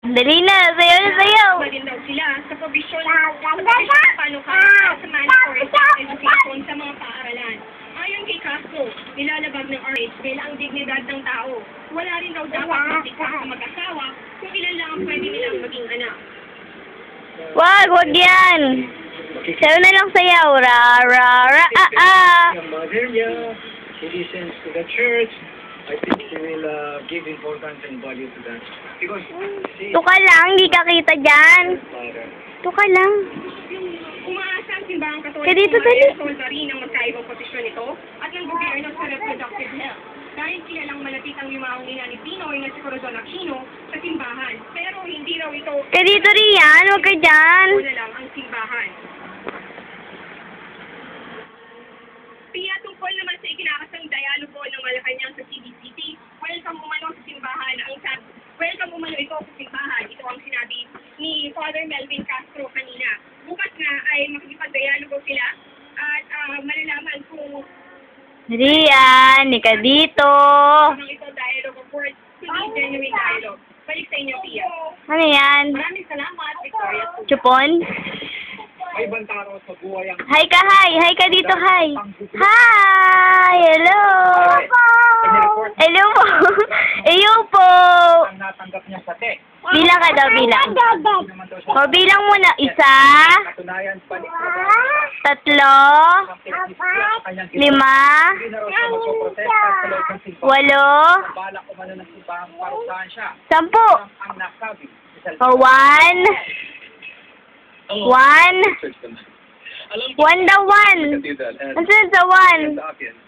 Dali na, sayaw na sayaw. Din daw sila sa provision paano sa mandatory education sa mga paaralan. Ayon kay Castro, nilalabag ng RH bilang ang dignidad ng tao. Wala rin daw dapat magtikap sa mag-asawa kung ilan lang ang pwede nilang maging anak. Wag yan. Sayaw na lang sayaw. Ra, ra, ra, Yung mother niya, she listens to the church. I think she will give importance and value to that. Because she Tuka lang, hindi ka kita dyan. mother. Tuka lang. Umaasa ang simbahang katoliko Kaya dito, dali. resulta rin ng magkaibang posisyon nito at ng gobyerno sa reproductive health. Dahil kilalang malapit ang yumaong ina ni Pinoy na si Corazon Aquino sa simbahan. Pero hindi raw ito Kaya dito rin yan, huwag ka dyan. una lang ang simbahan. Pia, tungkol naman sa ikinakasang dialogo ng Malacanang sa CBCT, welcome umano sa simbahan. Welcome umano ito sa simbahan. Ito ang sinabi ni Father Melvin Castro kanina. Bukas na ay makikipag-dialogo sila at malalaman kung Rian, ka dito. ano ito dialogue of words, hindi genuine dialogue. Balik sa inyo, Pia. Ano yan? Maraming salamat, Victoria. Chupon? May bantaro sa buhay ang Hi ka, hi. Hi ka dito, hi. Hi! Hello! Hello po. Hello po. natanggap niya sa text. Bilang ka daw, bilang. Naman daw siya O, bilang muna. Isa, katunayan balik tatlo, kanyang lima, hindi na raw siya magpoprotesta sa loob ng simbahan. walo, Balak umano ng simbahang parusahan siya. sampu. Ang nasabi. O, one. One. One daw, one. Nasaan sa one?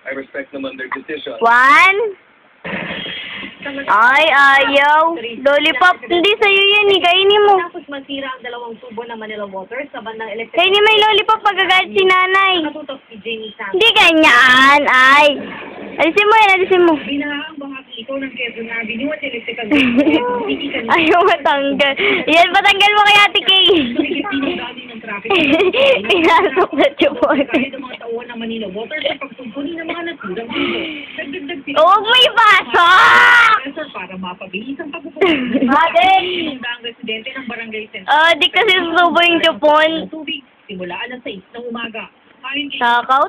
I respect naman their decision. One. Ay, ayaw. Lollipop. Hindi sa'yo yan, eh. Kainin mo. Tapos masira ang dalawang tubo ng Manila Water sa bandang electric. Kainin mo yung lollipop pagkagalit si nanay. Nakatutok si Jamie Santos. Hindi ganyan. Ay. Alisin mo yan, alisin mo. Binahaang bahagi ito ng Quezon Avenue at electrical Ayaw matanggal. Yan, patanggal mo kay Ate Kay. ng traffic. Pinasok na chupon. Kahit ang mga tauhan ng Manila Water sa pagtungkulin ng mga naturang tubo. Nagdagdag sila Huwag mo ipasok! sensor para mapabilis ang pagpupunin. Ate! Ang residente ng barangay center. Di kasi susubo yung chupon. Tubig simula alas 6 ng umaga. Ayon kay Takaw.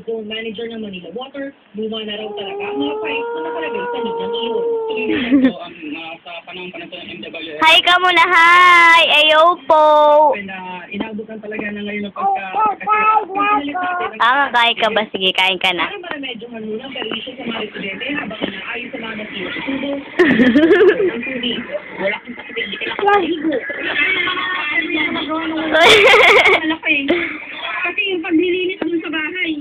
Zone Manager ng Manila Water, luma na raw talaga ang mga pipe na nakalagay sa linyang iyon. Sa panahon pa na ito ng MWF, Hi ka muna, hi! Ayaw po! inaabutan talaga na ngayon ng Kain ka ba? Sige, kain ka na. Para medyo manulang perwisyo sa mga residente habang inaayos sa mga natira sa tubo ng tubig. Wala kang sakit, hindi ka nakakaligo. Malaki. Kasi yung paglilinis dun sa bahay.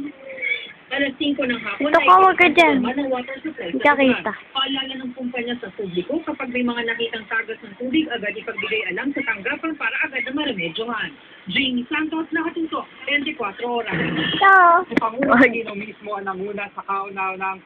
Alas 5 ng hapon. Ito ka, huwag ka dyan. Ng water supply. Hindi ka kita. Paalala ng kumpanya sa publiko kapag may mga nakitang tagas ng tubig, agad ipagbigay alam sa tanggapan para agad na maremedyohan. Jamie Santos, nakatutok, 24 oras. Ito. si Pangulo Aquino mismo ang nanguna sa kauna ng